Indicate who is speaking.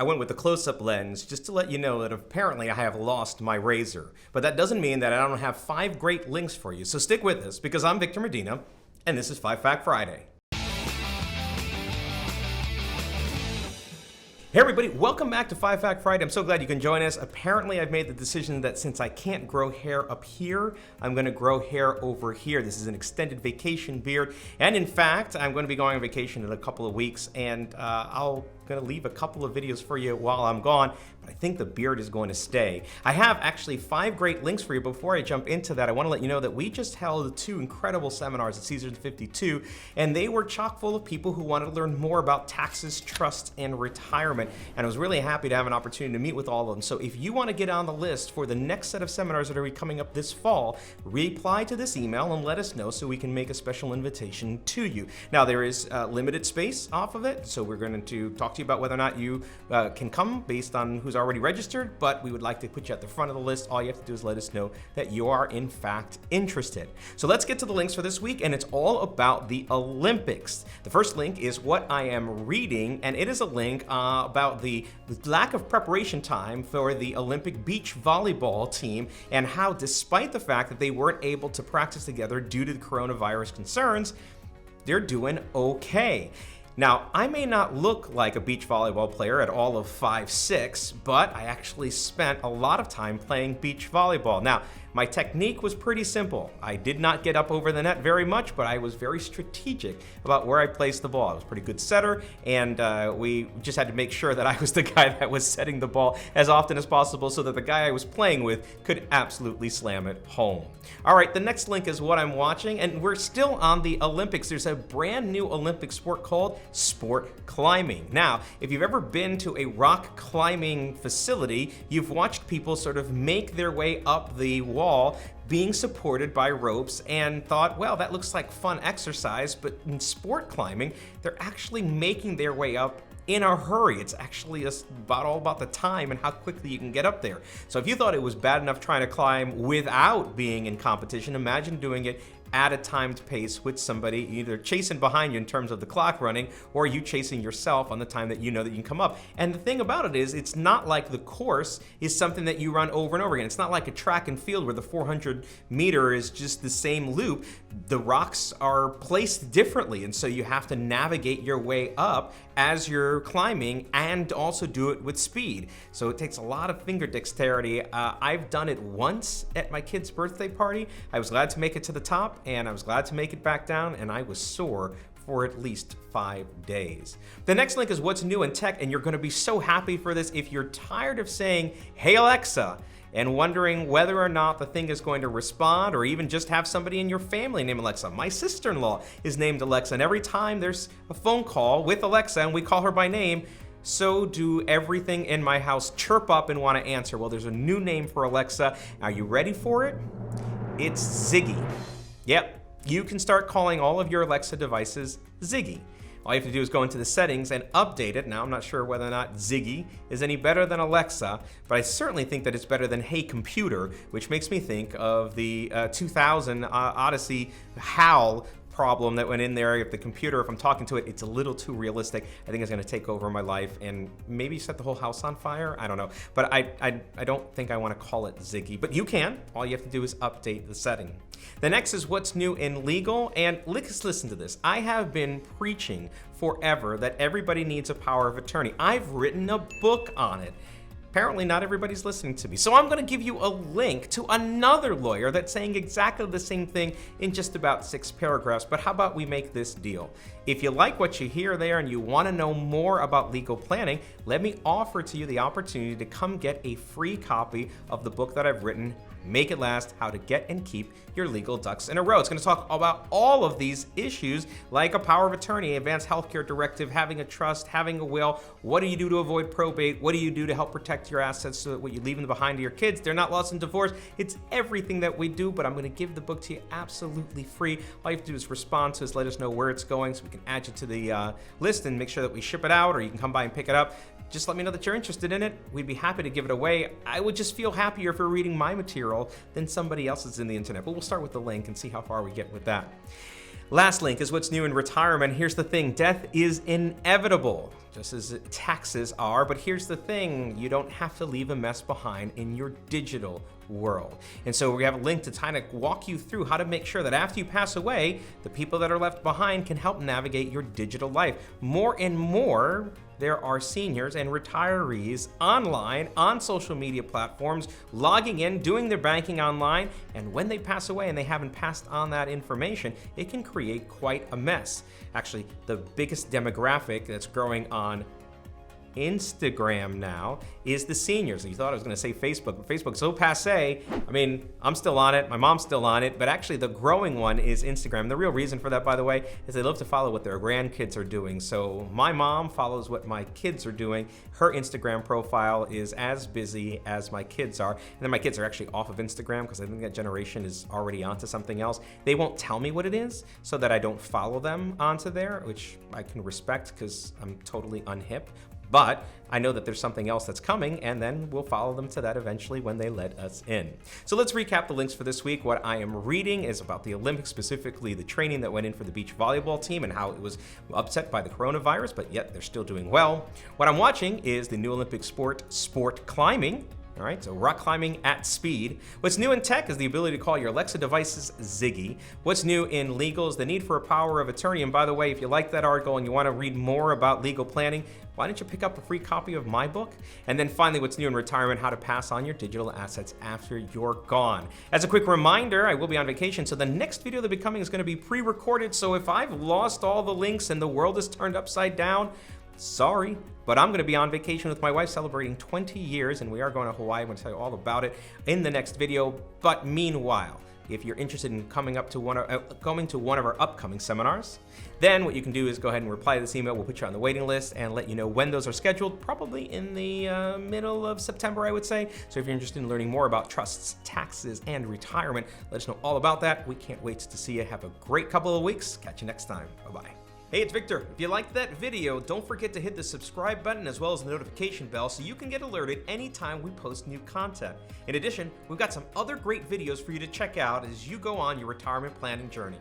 Speaker 1: I went with the close-up lens just to let you know that apparently I have lost my razor. But that doesn't mean that I don't have 5 great links for you. So stick with us because I'm Victor Medina and this is 5 Fact Friday. Hey everybody, welcome back to 5 Fact Friday. I'm so glad you can join us. Apparently I've made the decision that since I can't grow hair up here, I'm going to grow hair over here. This is an extended vacation beard. And in fact, I'm going to be going on vacation in a couple of weeks and I'll going to leave a couple of videos for you while I'm gone, but I think the beard is going to stay. I have actually 5 great links for you. Before I jump into that, I want to let you know that we just held 2 incredible seminars at Caesars 52, and they were chock full of people who wanted to learn more about taxes, trust, and retirement. And I was really happy to have an opportunity to meet with all of them. So if you want to get on the list for the next set of seminars that are coming up this fall, reply to this email and let us know so we can make a special invitation to you. Now there is limited space off of it, so we're going to talk to you about whether or not you can come based on who's already registered, but we would like to put you at the front of the list. All you have to do is let us know that you are in fact interested. So let's get to the links for this week, and it's all about the Olympics. The first link is what I am reading, and it is a link about the lack of preparation time for the Olympic beach volleyball team and how, despite the fact that they weren't able to practice together due to the coronavirus concerns, they're doing okay. Now, I may not look like a beach volleyball player at all of 5'6", but I actually spent a lot of time playing beach volleyball. Now, my technique was pretty simple. I did not get up over the net very much, but I was very strategic about where I placed the ball. I was a pretty good setter, and we just had to make sure that I was the guy that was setting the ball as often as possible so that the guy I was playing with could absolutely slam it home. All right, the next link is what I'm watching, and we're still on the Olympics. There's a brand new Olympic sport called sport climbing. Now, if you've ever been to a rock climbing facility, you've watched people sort of make their way up the wall being supported by ropes and thought, well, that looks like fun exercise, but in sport climbing, they're actually making their way up in a hurry. It's actually all about the time and how quickly you can get up there. So if you thought it was bad enough trying to climb without being in competition, imagine doing it at a timed pace with somebody either chasing behind you in terms of the clock running or you chasing yourself on the time that you know that you can come up. And the thing about it is, it's not like the course is something that you run over and over again. It's not like a track and field where the 400 meter is just the same loop. The rocks are placed differently, and so you have to navigate your way up as you're climbing and also do it with speed. So it takes a lot of finger dexterity. I've done it once at my kid's birthday party. I was glad to make it to the top, and I was glad to make it back down, and I was sore for at least 5 days. The next link is what's new in tech, and you're going to be so happy for this if you're tired of saying, "Hey Alexa," and wondering whether or not the thing is going to respond, or even just have somebody in your family named Alexa. My sister-in-law is named Alexa, and every time there's a phone call with Alexa and we call her by name, so do everything in my house chirp up and want to answer. Well, there's a new name for Alexa. Are you ready for it? It's Ziggy. Yep, you can start calling all of your Alexa devices Ziggy. All you have to do is go into the settings and update it. Now, I'm not sure whether or not Ziggy is any better than Alexa, but I certainly think that it's better than Hey Computer, which makes me think of the 2000 Odyssey HAL problem that went in there. If the computer, if I'm talking to it, it's a little too realistic. I think it's going to take over my life and maybe set the whole house on fire. I don't know. But I don't think I want to call it Ziggy. But you can. All you have to do is update the setting. The next is what's new in legal. And let's listen to this. I have been preaching forever that everybody needs a power of attorney. I've written a book on it. Apparently not everybody's listening to me. So I'm going to give you a link to another lawyer that's saying exactly the same thing in just about 6 paragraphs. But how about we make this deal? If you like what you hear there and you want to know more about legal planning, let me offer to you the opportunity to come get a free copy of the book that I've written, Make It Last: How to Get and Keep Your Legal Ducks in a Row. It's going to talk about all of these issues like a power of attorney, advanced healthcare directive, having a trust, having a will. What do you do to avoid probate? What do you do to help protect your assets so that what you leave them behind to your kids, they're not lost in divorce? It's everything that we do, but I'm going to give the book to you absolutely free. All you have to do is respond to us, let us know where it's going so we can add you to the list and make sure that we ship it out, or you can come by and pick it up. Just let me know that you're interested in it. We'd be happy to give it away. I would just feel happier if you're reading my material than somebody else's in the internet. But we'll start with the link and see how far we get with that. Last link is what's new in retirement. Here's the thing, death is inevitable, just as taxes are, but here's the thing, you don't have to leave a mess behind in your digital world. And so we have a link to kind of walk you through how to make sure that after you pass away, the people that are left behind can help navigate your digital life. More and more, there are seniors and retirees online, on social media platforms, logging in, doing their banking online, and when they pass away and they haven't passed on that information, it can create quite a mess. Actually, the biggest demographic that's growing on Instagram now is the seniors. You thought I was going to say Facebook, but Facebook's so passé. I mean, I'm still on it, my mom's still on it, but actually the growing one is Instagram. The real reason for that, by the way, is they love to follow what their grandkids are doing. So my mom follows what my kids are doing. Her Instagram profile is as busy as my kids are. And then my kids are actually off of Instagram because I think that generation is already onto something else. They won't tell me what it is so that I don't follow them onto there, which I can respect because I'm totally unhip. But I know that there's something else that's coming, and then we'll follow them to that eventually when they let us in. So let's recap the links for this week. What I am reading is about the Olympics, specifically the training that went in for the beach volleyball team and how it was upset by the coronavirus, but yet they're still doing well. What I'm watching is the new Olympic sport climbing. All right, so rock climbing at speed. What's new in tech is the ability to call your Alexa devices Ziggy. What's new in legal is the need for a power of attorney. And by the way, if you like that article and you want to read more about legal planning, why don't you pick up a free copy of my book? And then finally, what's new in retirement, how to pass on your digital assets after you're gone. As a quick reminder, I will be on vacation, so the next video that'll be coming is going to be pre-recorded. So if I've lost all the links and the world is turned upside down, sorry, but I'm going to be on vacation with my wife celebrating 20 years, and we are going to Hawaii. I'm going to tell you all about it in the next video. But meanwhile, if you're interested in coming to one of our upcoming seminars, then what you can do is go ahead and reply to this email. We'll put you on the waiting list and let you know when those are scheduled, probably in the middle of September, I would say. So if you're interested in learning more about trusts, taxes, and retirement, let us know all about that. We can't wait to see you. Have a great couple of weeks. Catch you next time. Bye-bye. Hey, it's Victor. If you liked that video, don't forget to hit the subscribe button as well as the notification bell so you can get alerted anytime we post new content. In addition, we've got some other great videos for you to check out as you go on your retirement planning journey.